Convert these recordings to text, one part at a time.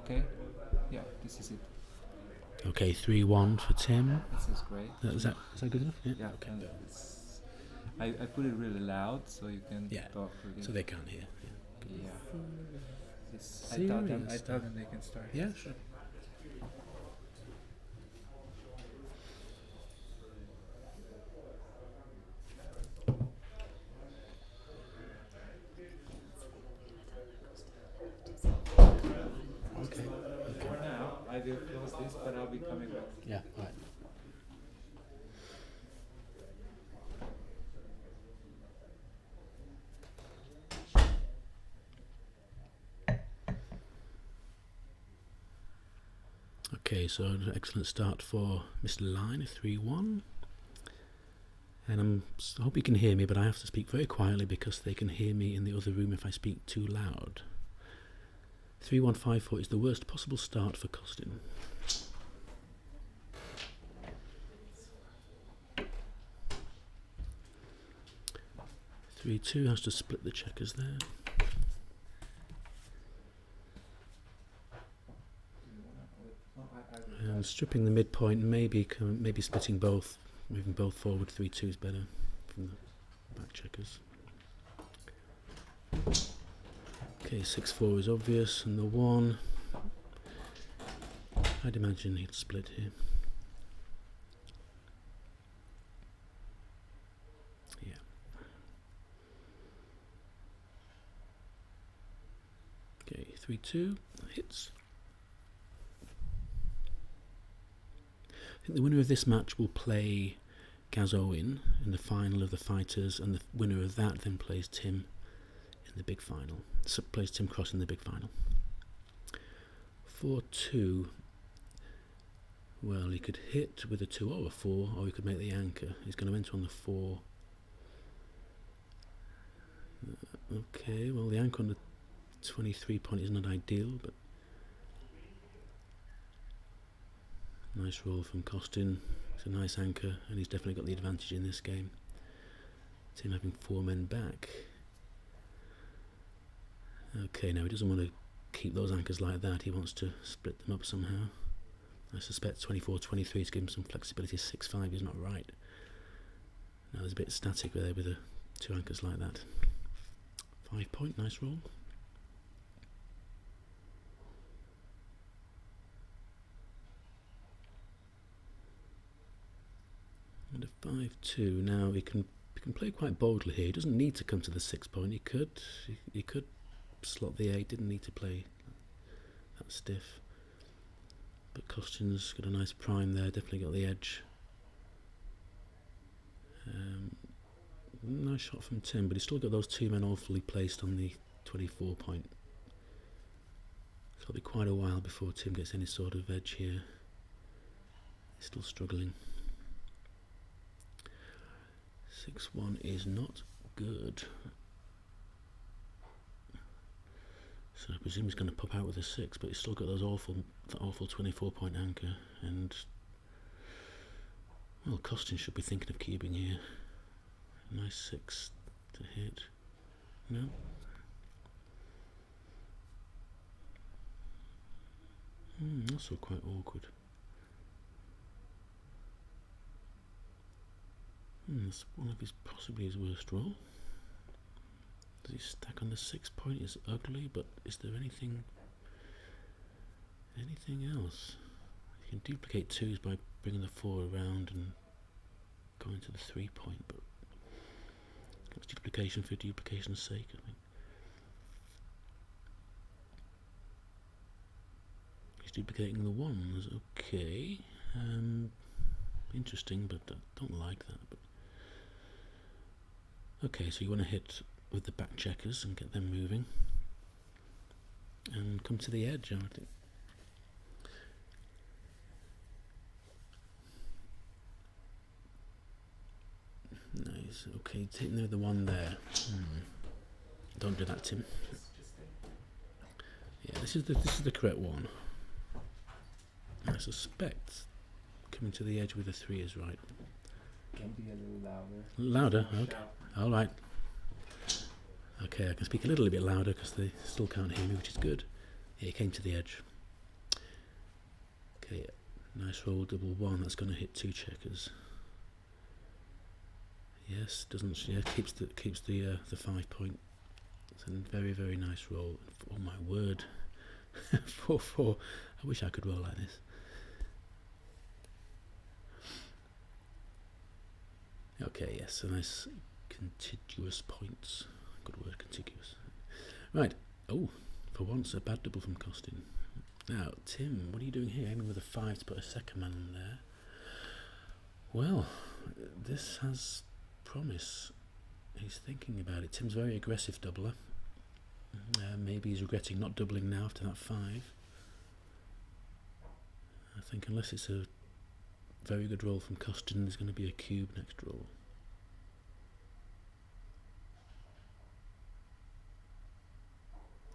Okay. Yeah, this is it. Okay, 3-1 for Tim. This is great. Is that good enough? Yeah. Okay. And I put it really loud so you can talk really. So they can't hear. Yeah. I Serious tell them they can start. Yeah, sure. Okay. For now, I will close this, but I'll be coming back. Yeah, all right. Okay, so an excellent start for Mr. Line, 3-1. And I hope you can hear me, but I have to speak very quietly because they can hear me in the other room if I speak too loud. 3-1-5-4 is the worst possible start for Costin. (3-2) has to split the checkers there. And stripping the midpoint, maybe splitting both, moving both forward. 3-2 is better from the back checkers. Okay, 6-4 is obvious, and the 1, I'd imagine he'd split here. Yeah. Okay, 3-2 hits. I think the winner of this match will play Gaz Owen in the final of the Fighters, and the winner of that then plays Tim in the big final. So plays Tim Cross in the big final. 4-2. Well, he could hit with a 2 or a 4, or he could make the anchor. He's going to enter on the 4. Okay, well, the anchor on the 23 point is not ideal, but nice roll from Costin. It's a nice anchor, and he's definitely got the advantage in this game. Tim having 4 men back. Okay, now he doesn't want to keep those anchors like that. He wants to split them up somehow. I suspect 24-23 to give him some flexibility. 6-5 is not right. Now there's a bit static there with the 2 anchors like that. 5 point, nice roll. And a 5-2. Now he can play quite boldly here. He doesn't need to come to the 6 point. He could slot the 8. Didn't need to play that stiff. But Costin's got a nice prime there. Definitely got the edge. Nice shot from Tim, but he's still got those 2 men awfully placed on the 24 point. So it'll be quite a while before Tim gets any sort of edge here. He's still struggling. 6-1 is not good. So I presume he's going to pop out with a 6, but he's still got those awful 24 point anchor, and well, Costin should be thinking of cubing here. Nice 6 to hit. No. Also quite awkward. That's one of possibly his worst roll. Does he stack on the 6 point? Is ugly, but is there anything else? You can duplicate 2s by bringing the 4 around and going to the 3 point, but it's duplication for duplication's sake, I think. He's duplicating the 1s, okay. Interesting, but I don't like that. But okay, so you want to hit with the back checkers and get them moving and come to the edge, I think. Nice. Okay, taking the 1 there. Don't do that, Tim. Yeah, this is the correct one. I suspect coming to the edge with a 3 is right. Can be a little Louder? louder. Okay. All right. Okay, I can speak a little bit louder because they still can't hear me, which is good. Yeah, he came to the edge. Okay, nice roll, double one. That's going to hit 2 checkers. Yes, doesn't. Yeah, keeps the 5 point. It's a very, very nice roll. Oh my word, 4-4. I wish I could roll like this. Okay, yes, a nice contiguous points. Good word, contiguous. Right. Oh, for once a bad double from Costin. Now, Tim, what are you doing here? Aiming with a 5 to put a second man in there. Well, this has promise. He's thinking about it. Tim's very aggressive doubler. Maybe he's regretting not doubling now after that 5. I think unless it's a very good roll from Costin, there's going to be a cube next roll.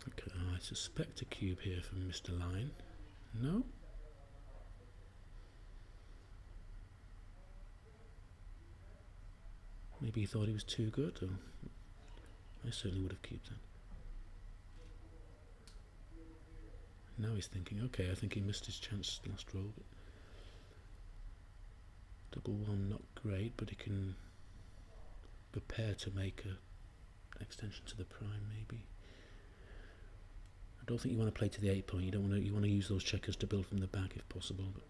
Okay, I suspect a cube here from Mr. Line. No? Maybe he thought he was too good, or I certainly would have cubed that. Now he's thinking, okay, I think he missed his chance last roll. Double one, not great, but he can prepare to make an extension to the prime, maybe. I don't think you want to play to the 8 point. You don't want to. You want to use those checkers to build from the back if possible. But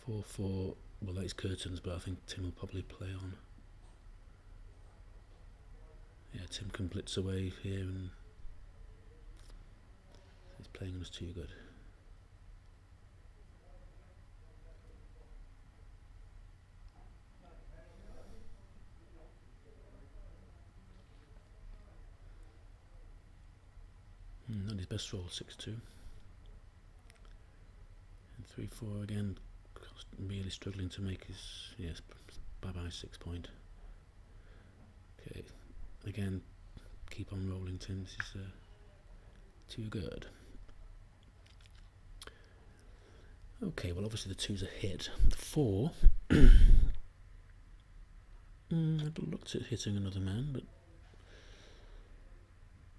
4-4. Well, that is curtains, but I think Tim will probably play on. Yeah, Tim can blitz away here, and he's playing us too good. Not his best roll, 6-2. And 3-4 again. Really struggling to make his, yes, bye-bye 6 point. Okay, again, keep on rolling, Tim. This is too good. Okay, well obviously the 2's a hit. The 4, I'd looked at hitting another man, but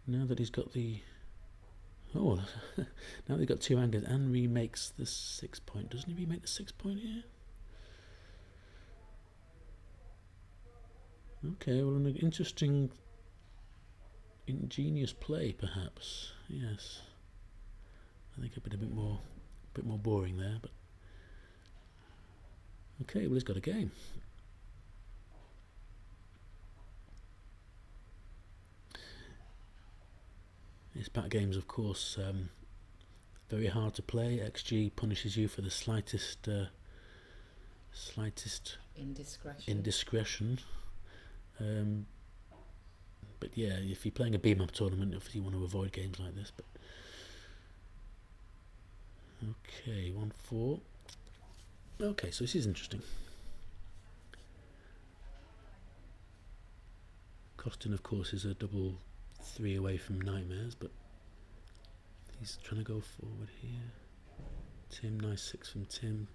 now that he's got the, oh, now that he's got 2 angles and remakes the 6 point. Doesn't he remake the 6 point here? Okay, well, an interesting, ingenious play, perhaps. Yes, I think I've been a bit more boring there, but okay. Well, he's got a game. His back games, of course, very hard to play. XG punishes you for the slightest indiscretion. But yeah, if you're playing a BMAP tournament, obviously you want to avoid games like this. But okay, 1-4. Okay, so this is interesting. Costin, of course, is a double 3 away from nightmares, but he's trying to go forward here. Tim, nice 6 from Tim.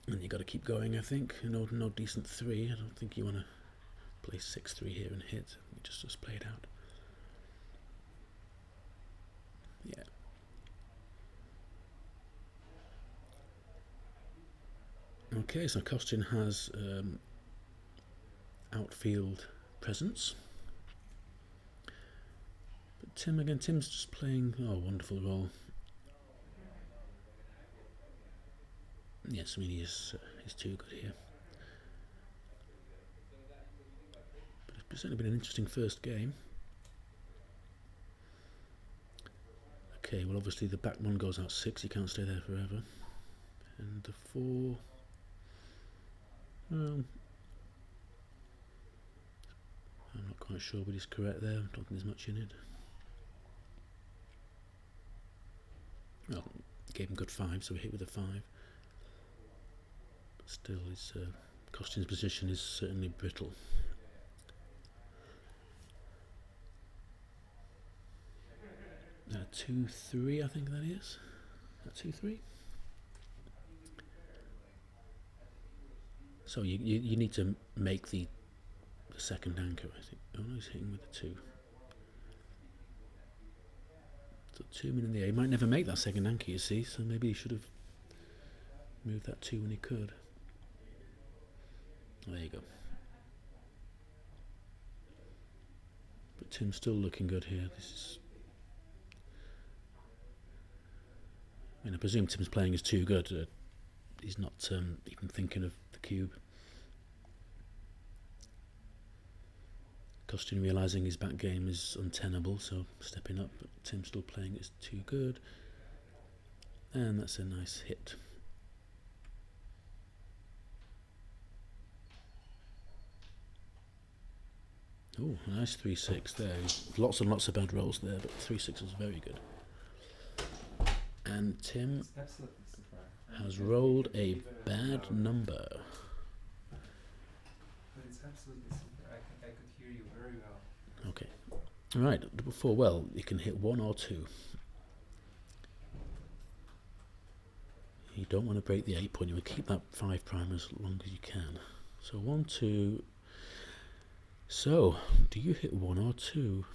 And you got to keep going, I think. No decent 3. I don't think you want to play 6-3 here and hit. You just play it out. Yeah. Okay, so Costin has outfield presence. But Tim, again, Tim's just playing, oh, wonderful roll. Yes, I mean, he's too good here. But it's certainly been an interesting first game. Okay, well, obviously the back one goes out 6, you can't stay there forever. And the 4, well, I'm not quite sure, but he's correct there. I don't think there's much in it. Well, gave him good 5, so we hit with a 5. But still, his Costin's position is certainly brittle. Now 2-3, I think that is. 2-3. So you need to make the The second anchor, I think. Oh no, he's hitting with the 2. So 2 men in the air. He might never make that second anchor, you see, so maybe he should have moved that 2 when he could. There you go. But Tim's still looking good here. This is... I mean, I presume Tim's playing is too good. He's not even thinking of the cube. Costin realising his back game is untenable, so stepping up, but Tim still playing is too good. And that's a nice hit. Oh, nice 3-6 there. Lots and lots of bad rolls there, but 3-6 was very good. And Tim has rolled a bad number. But it's absolutely super. I could hear you very well. Okay. Right, double 4. Well, you can hit 1 or 2. You don't want to break the 8 point. You want to keep that 5 prime as long as you can. So 1, 2. So, do you hit 1 or 2?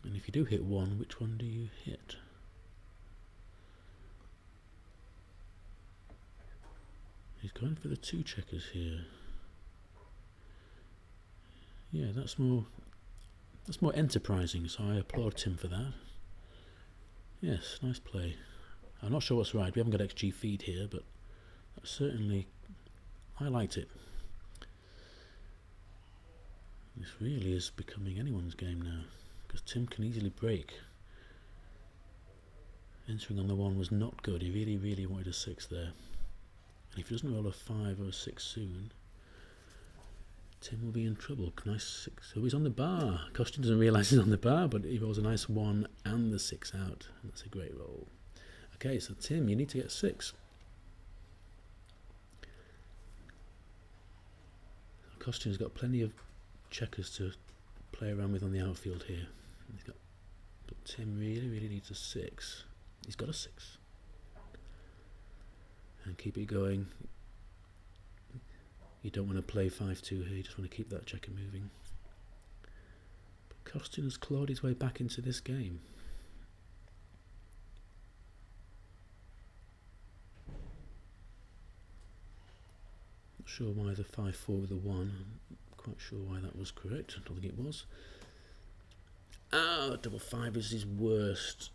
And if you do hit 1, which one do you hit? He's going for the 2 checkers here. Yeah, that's more enterprising, so I applaud Tim for that. Yes, nice play. I'm not sure what's right. We haven't got XG feed here, but certainly I liked it. This really is becoming anyone's game now, because Tim can easily break. Entering on the 1 was not good. He really, really wanted a 6 there. And if he doesn't roll a 5 or a 6 soon, Tim will be in trouble. Nice 6. So he's on the bar. Costin doesn't realise he's on the bar, but he rolls a nice 1 and the 6 out. And that's a great roll. Okay, so Tim, you need to get 6. Costin's got plenty of checkers to play around with on the outfield here. But Tim really, really needs a 6. He's got a 6. And keep it going. You don't want to play 5-2 here, you just want to keep that checker moving. But Costin has clawed his way back into this game. Not sure why the 5-4 with the 1. I'm quite sure why that was correct. I don't think it was. Ah, double 5 is his worst.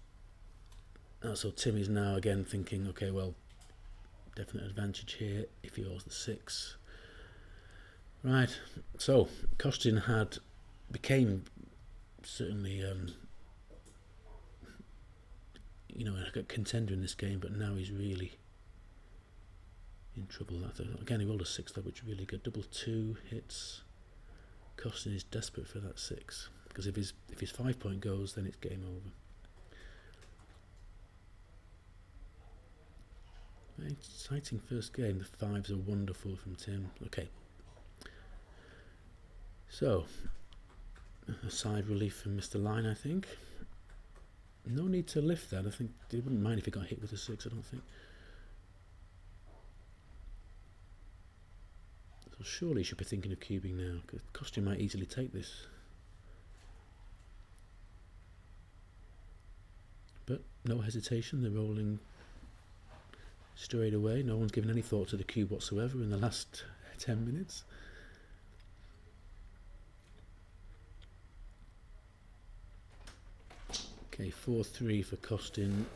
So Tim is now again thinking, okay, well, definite advantage here if he rolls the 6. Right, so Costin became certainly a contender in this game, but now he's really in trouble. Again, he rolled a 6 though, which is really good. Double 2 hits. Costin is desperate for that 6, because if his 5 point goes, then it's game over. Very exciting first game. The 5s are wonderful from Tim. Okay. So, a side relief from Mr. Line, I think. No need to lift that. I think he wouldn't mind if he got hit with a 6, I don't think. So surely he should be thinking of cubing now, because Costin might easily take this. But no hesitation, they're rolling straight away. No one's given any thought to the cube whatsoever in the last 10 minutes. Okay, 4-3 for Costin.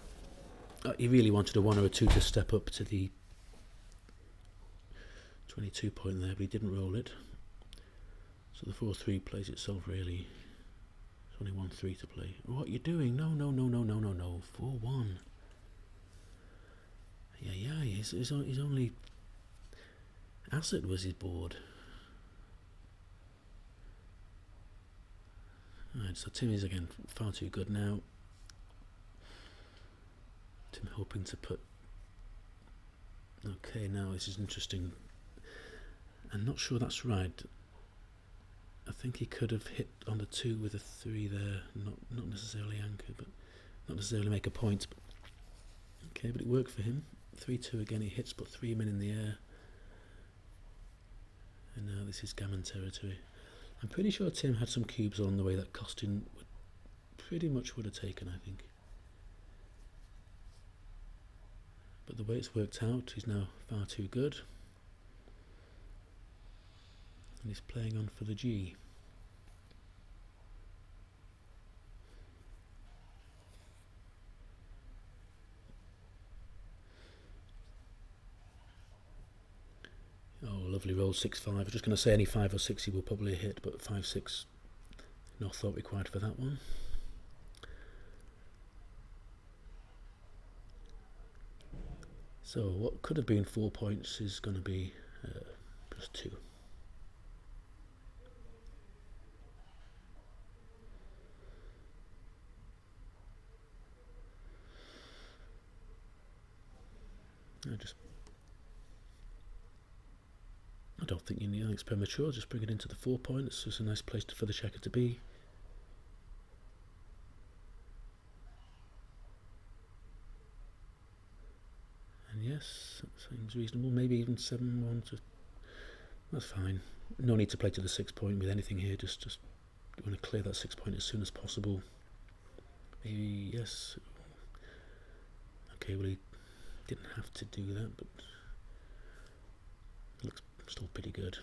He really wanted a 1 or a 2 to step up to the 22 point there, but he didn't roll it. So the 4-3 plays itself really. There's only 1-3 to play. What are you doing? No. 4-1. Yeah, his only asset was his board. Alright, so Tim is again far too good now. Tim hoping to put... Okay, now this is interesting. I'm not sure that's right. I think he could have hit on the 2 with a 3 there. Not necessarily anchor, but not necessarily make a point. But okay, but it worked for him. 3-2 again, he hits, but 3 men in the air. And now this is gammon territory. I'm pretty sure Tim had some cubes along the way that Costin pretty much would have taken, I think. But the way it's worked out, he's now far too good. And he's playing on for the G. Oh, lovely roll, 6-5. I was just going to say any 5 or 6 he will probably hit, but 5-6, no thought required for that one. So what could have been 4 points is going to be plus 2. I don't think you need, I think it's premature, just bring it into the 4 point. It's just a nice place for the checker to be. And yes, that seems reasonable, maybe even 7-1 to, that's fine. No need to play to the 6 point with anything here, just you want to clear that 6 point as soon as possible. Maybe, yes. Okay, well he didn't have to do that, but it looks still pretty good.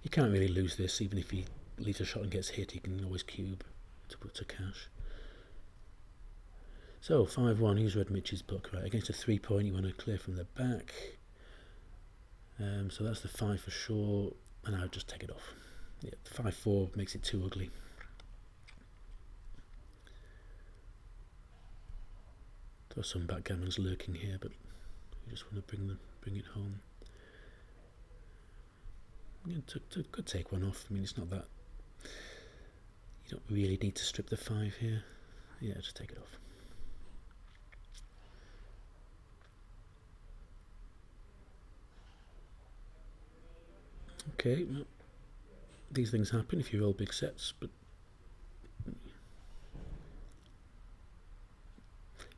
You can't really lose this, even if he leaves a shot and gets hit, he can always cube to put to cash. So 5-1, here's Red Mitch's book, right? Against a 3 point, you want to clear from the back. So that's the 5 for sure, and I would just take it off. Yeah, 5-4 makes it too ugly. There are some backgammons lurking here, but you just want to bring it home. Yeah, could take one off. I mean, it's not that. You don't really need to strip the 5 here. Yeah, just take it off. Okay, well, these things happen if you roll big sets, but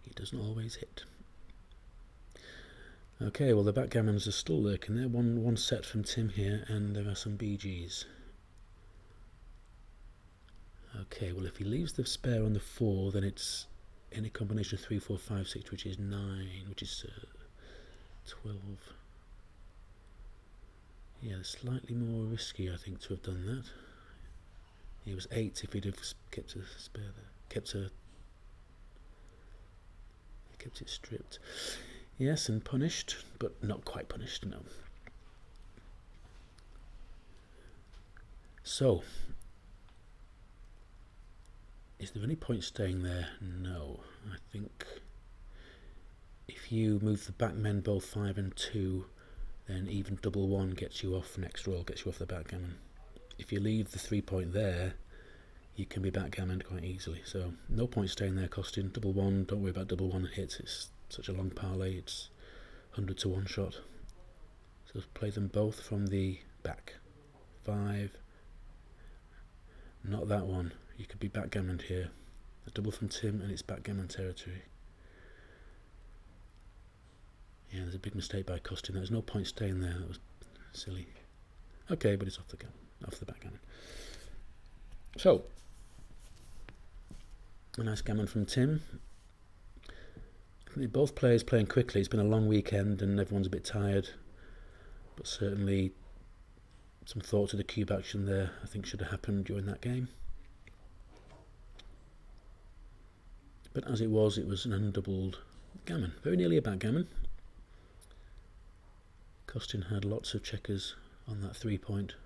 it doesn't always hit. Okay, well the backgammons are still lurking there. One set from Tim here, and there are some BGs. Okay, well if he leaves the spare on the 4, then it's any combination of 3, 4, 5, 6, which is 9, which is 12. Yeah, slightly more risky, I think, to have done that. It was 8 if he'd have kept a spare there. Kept it stripped. Yes, and punished, but not quite punished, no. So, is there any point staying there? No. I think if you move the back men both 5 and 2, then even double 1 gets you off next roll, gets you off the backgammon. If you leave the 3 point there, you can be backgammoned quite easily. So no point staying there, Costin. Double 1, don't worry about double 1 hits. It's such a long parlay. It's 100 to 1 shot. So play them both from the back. 5. Not that one. You could be backgammoned here. A double from Tim and it's backgammon territory. Yeah, there's a big mistake by Costin. There's no point staying there. That was silly. Okay, but it's off the backgammon. So, a nice gammon from Tim. I think both players playing quickly. It's been a long weekend and everyone's a bit tired, but certainly some thought to the cube action there I think should have happened during that game. But as it was an undoubled gammon. Very nearly a backgammon. Costin had lots of checkers on that 3 point,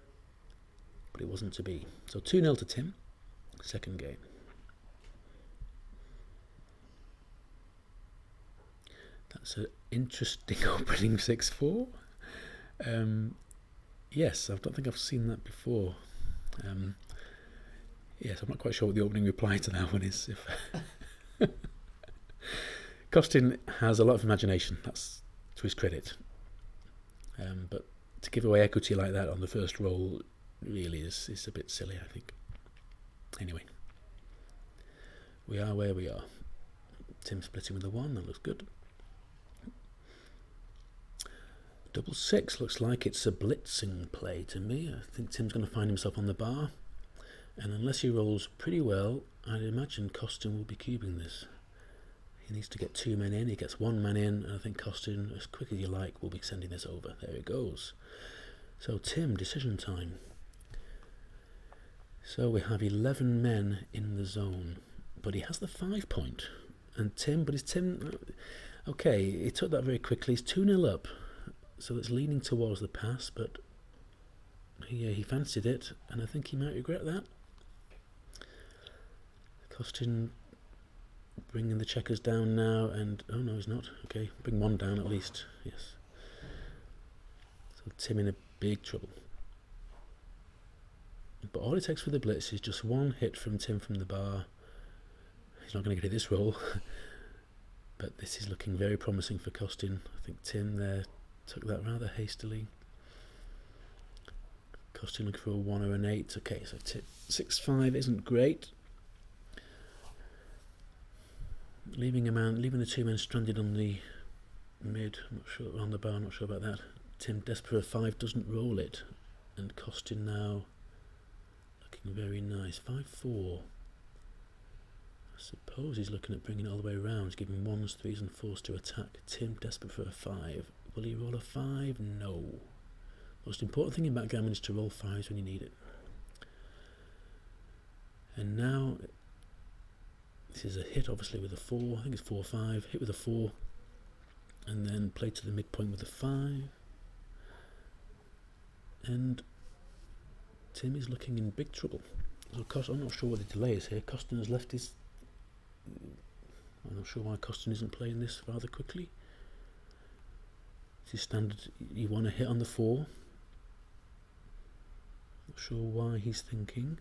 but it wasn't to be. So 2-0 to Tim, second game. That's an interesting opening 6-4. Yes, I don't think I've seen that before. Yes, I'm not quite sure what the opening reply to that one is. Costin has a lot of imagination, that's to his credit. But to give away equity like that on the first roll really is a bit silly, I think. Anyway, we are where we are. Tim splitting with a 1, that looks good. Double six looks like it's a blitzing play to me. I think Tim's going to find himself on the bar, and unless he rolls pretty well, I'd imagine Costin will be cubing this. He needs to get 2 men in. He gets 1 man in, and I think Costin, as quick as you like, will be sending this over. There it goes. So Tim, decision time. So we have 11 men in the zone, but he has the 5 point. And Tim, okay, he took that very quickly. He's 2-0 up, so it's leaning towards the pass, but he fancied it, and I think he might regret that. Costin bringing the checkers down now, and oh no, he's not. Okay, bring 1 down at least. Yes. So Tim in a big trouble. But all it takes for the blitz is just 1 hit from Tim from the bar. He's not going to get this roll, but this is looking very promising for Costin. I think Tim there took that rather hastily. Costin looking for a 1 or an 8. Okay, so 6-5 isn't great. Leaving the 2 men stranded on the mid. I'm not sure on the bar. Not sure about that. Tim desperate for a 5 doesn't roll it, and Costin now looking very nice. 5-4. I suppose he's looking at bringing it all the way around. He's giving 1s, 3s, and 4s to attack. Tim desperate for a 5. Will he roll a 5? No. Most important thing in backgammon is to roll 5s when you need it. And now this is a hit, obviously, with a 4. I think it's 4-5. Hit with a 4, and then play to the midpoint with a 5. And Tim is looking in big trouble. So I'm not sure what the delay is here. Costin has left his. I'm not sure why Costin isn't playing this rather quickly. It's his standard. You want to hit on the 4. Not sure why he's thinking.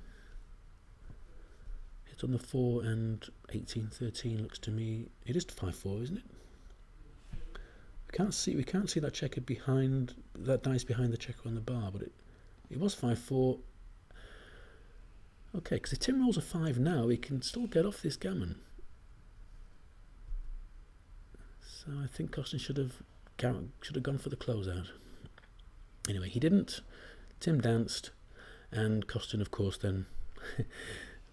Hit on the 4 and 18-13 looks to me. It is 5-4, isn't it? We can't see that checker behind that dice behind the checker on the bar, but it was 5-4. Okay, because if Tim rolls a 5 now, he can still get off this gammon. So I think Costin should have gone for the closeout. Anyway, he didn't. Tim danced, and Costin, of course, then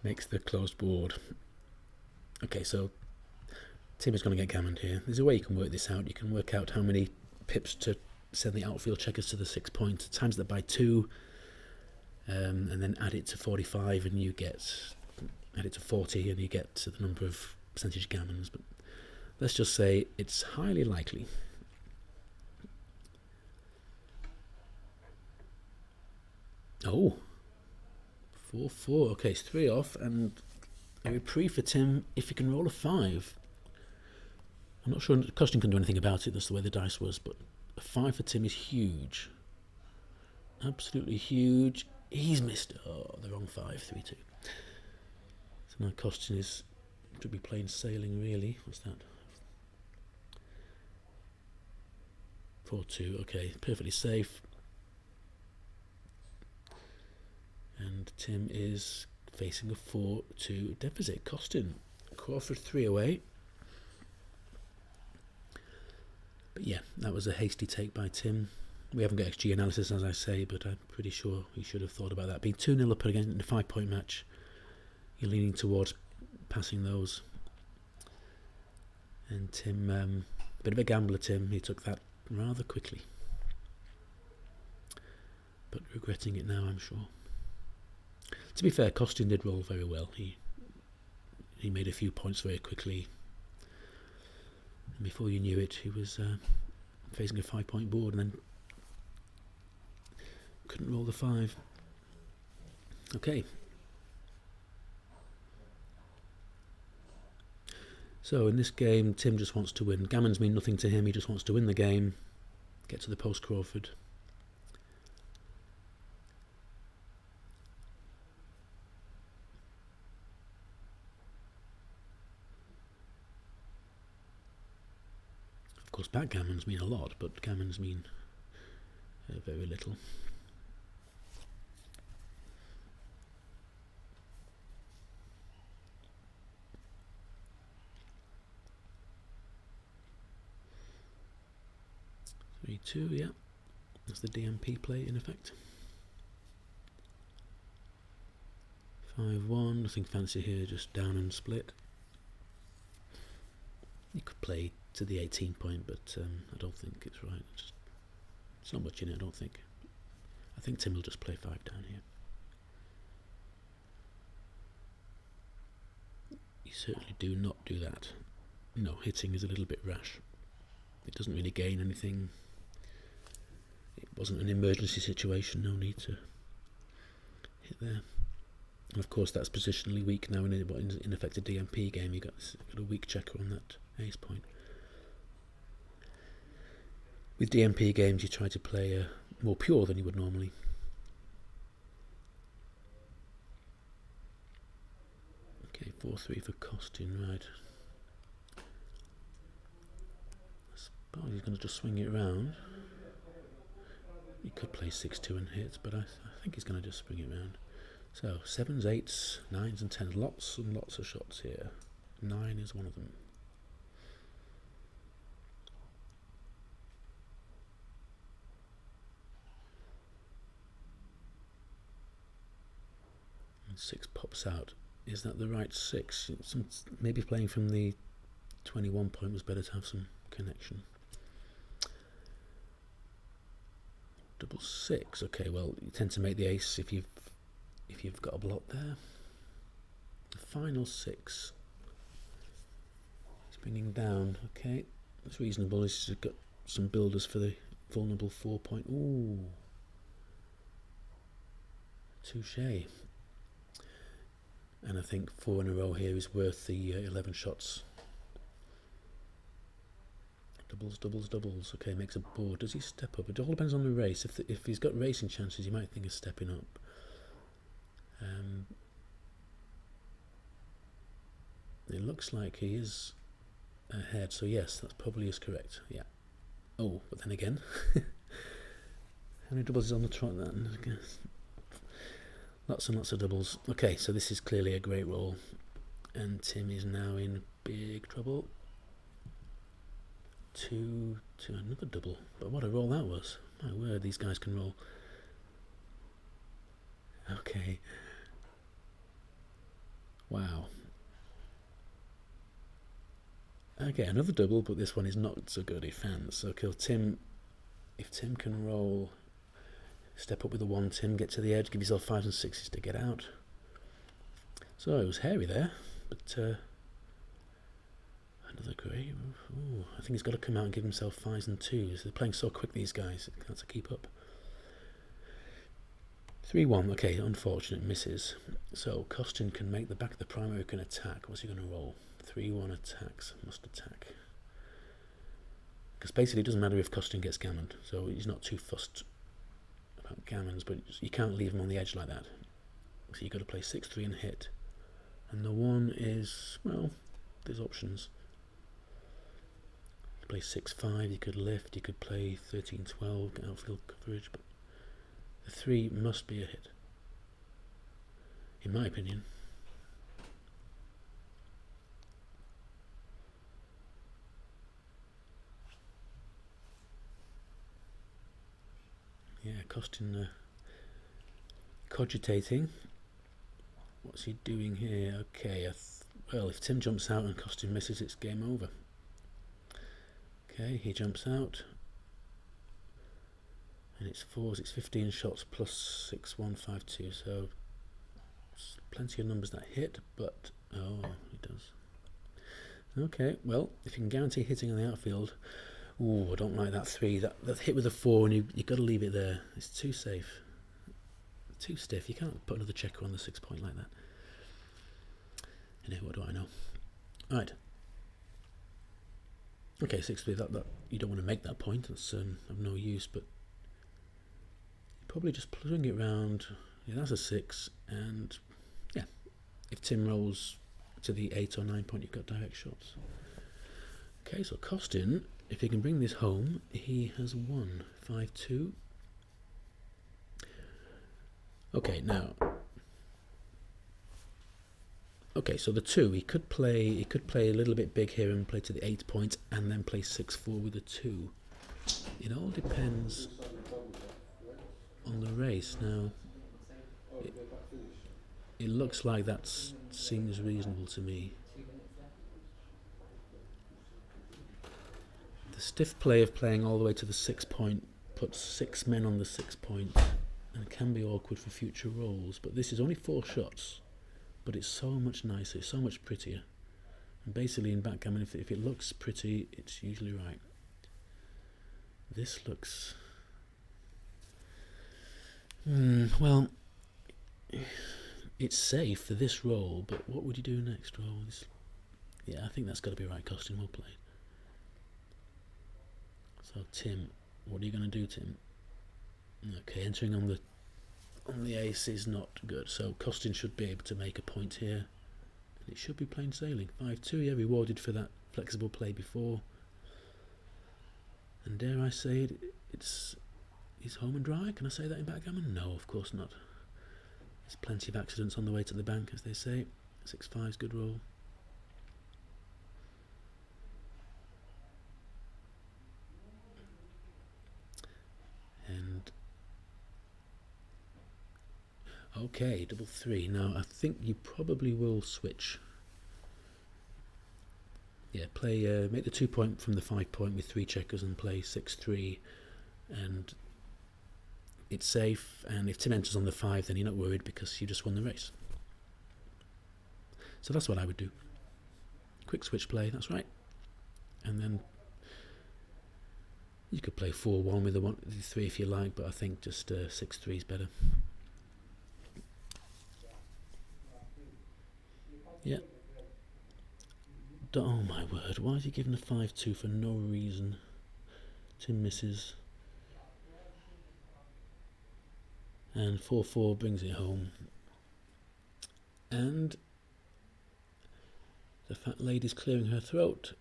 makes the closed board. Okay, so Tim is going to get gammoned here. There's a way you can work this out. You can work out how many pips to send the outfield checkers to the 6 point, times that by 2, and then add it to 45, and you add it to 40, and you get to the number of percentage gammons. But let's just say it's highly likely. Oh, 4-4. Okay, it's 3 off, and a reprieve for Tim if he can roll a 5. I'm not sure Costin can do anything about it. That's the way the dice was, but a 5 for Tim is huge. Absolutely huge. He's missed the wrong 5, 3-2. So now Costin should be playing sailing, really. What's that? 4-2. Okay, perfectly safe. And Tim is facing a 4-2 deficit. Costin, Crawford 3 away. But yeah, that was a hasty take by Tim. We haven't got XG analysis, as I say, but I'm pretty sure he should have thought about that. Being 2-0 up again in a 5 point match, you're leaning towards passing those. And Tim, bit of a gambler, Tim. He took that rather quickly. But regretting it now, I'm sure. To be fair, Costin did roll very well. He made a few points very quickly. And before you knew it, he was facing a 5 point board and then couldn't roll the 5. Okay. So in this game, Tim just wants to win. Gammons mean nothing to him. He just wants to win the game, get to the post Crawford. Of course, backgammons mean a lot, but gammons mean very little. Three, 2, yeah. That's the DMP play in effect. 5-1, nothing fancy here, just down and split. You could play to the 18 point, but I don't think it's right. It's not much in it, I don't think. I think Tim will just play 5 down here. You certainly do not do that. No, hitting is a little bit rash. It doesn't really gain anything. It wasn't an emergency situation, no need to hit there. And of course that's positionally weak now in effect a DMP game. You've got a weak checker on that ace point. With DMP games you try to play more pure than you would normally. Okay, 4-3 for Costin, right. I suppose he's going to just swing it around. He could play 6-2 and hit, but I think he's going to just swing it around. So 7s, 8s, 9s and 10s, lots and lots of shots here. 9 is one of them. And 6 pops out. Is that the right 6? Maybe playing from the 21 point was better to have some connection. 6. Okay, well you tend to make the ace if you've got a block there. The final 6. It's bringing down. Okay, it's reasonable. This has got some builders for the vulnerable 4 point. Ooh, touche. And I think 4 in a row here is worth the 11 shots. Doubles, doubles, doubles. Okay, makes a board. Does he step up? It all depends on the race. If he's got racing chances, you might think of stepping up. It looks like he is ahead, so yes, that probably is correct. Yeah. Oh, but then again, how many doubles is on the trot then? I guess. Lots and lots of doubles. Okay, so this is clearly a great roll, and Tim is now in big trouble. 2 to another double, but what a roll that was. My word, these guys can roll. Okay. Wow. Okay, another double, but this one is not so good. He fans. So if Tim can roll, step up with the 1, Tim, get to the edge, give yourself 5s and 6s to get out. So it was hairy there, but another great. Ooh, I think he's got to come out and give himself 5s and 2s. They're playing so quick, these guys. It can't keep up. 3-1. Okay, unfortunate misses. So Costin can make the back of the primary, can attack. What's he going to roll? 3-1 attacks. Must attack. Because basically it doesn't matter if Costin gets gammoned. So he's not too fussed about gammons, but you can't leave him on the edge like that. So you've got to play 6-3 and hit. And the 1 is, well, there's options. You could play 6-5, you could lift, you could play 13-12, get outfield coverage, but the 3 must be a hit, in my opinion. Yeah, Costin cogitating. What's he doing here? Okay, well, if Tim jumps out and Costin misses, it's game over. Okay, he jumps out. And it's 4s, it's 15 shots plus 6, 1, 5, 2. So plenty of numbers that hit, but oh, he does. Okay, well, if you can guarantee hitting on the outfield. Ooh, I don't like that 3. That hit with a 4, and you've got to leave it there. It's too safe. Too stiff. You can't put another checker on the 6 point like that. Anyway, what do I know? Right. Okay, 6-3. That you don't want to make that point. That's of no use. But probably just swing it round. Yeah, that's a 6. And yeah, if Tim rolls to the 8 or 9 point, you've got direct shots. Okay, so Costin, if he can bring this home, he has won 5-2. Okay, now. Okay, so the 2, he could play a little bit big here and play to the 8 point and then play 6-4 with the 2. It all depends on the race. Now, it looks like that seems reasonable to me. The stiff play of playing all the way to the 6 point puts 6 men on the 6 point and can be awkward for future rolls, but this is only 4 shots, but it's so much nicer, it's so much prettier. And basically in backgammon, if it looks pretty, it's usually right. This looks... well, it's safe for this roll, but what would you do next roll? Yeah, I think that's got to be right. Costin, well played. So Tim, what are you going to do, Tim? Okay, entering on the ace is not good. So Costin should be able to make a point here, and it should be plain sailing. 5-2, yeah, rewarded for that flexible play before. And dare I say it, he's home and dry. Can I say that in backgammon? No, of course not. There's plenty of accidents on the way to the bank, as they say. 6-5's good roll. And okay, 3-3. Now I think you probably will switch. Yeah, play make the 2 point from the 5 point with 3 checkers and play 6-3, and it's safe. And if Tim enters on the 5, then you're not worried because you just won the race. So that's what I would do. Quick switch play, that's right. And then you could play 4-1 with the 3 if you like, but I think just 6-3 is better. Yeah. Oh my word, why is he giving a 5-2 for no reason? Tim misses. And 4-4 brings it home. And the fat lady's clearing her throat.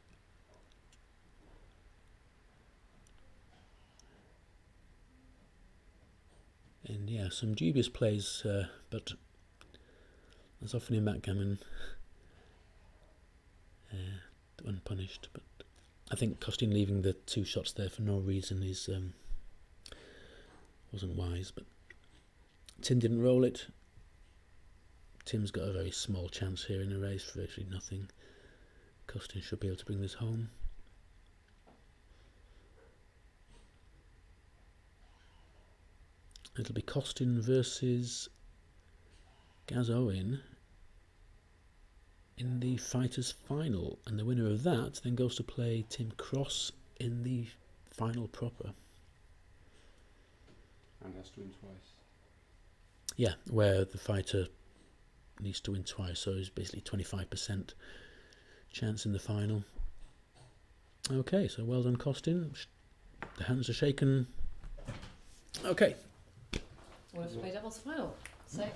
And yeah, some dubious plays, but as often in backgammon, unpunished. But I think Costin leaving the 2 shots there for no reason is wasn't wise. But Tim didn't roll it. Tim's got a very small chance here in the race for virtually nothing. Costin should be able to bring this home. It'll be Costin versus Gaz Owen in the Fighters Final, and the winner of that then goes to play Tim Cross in the final proper. And has to win twice. Yeah, where the fighter needs to win twice, so it's basically 25% chance in the final. Okay, so well done, Costin. The hands are shaken. Okay. We'll have to play doubles final. So.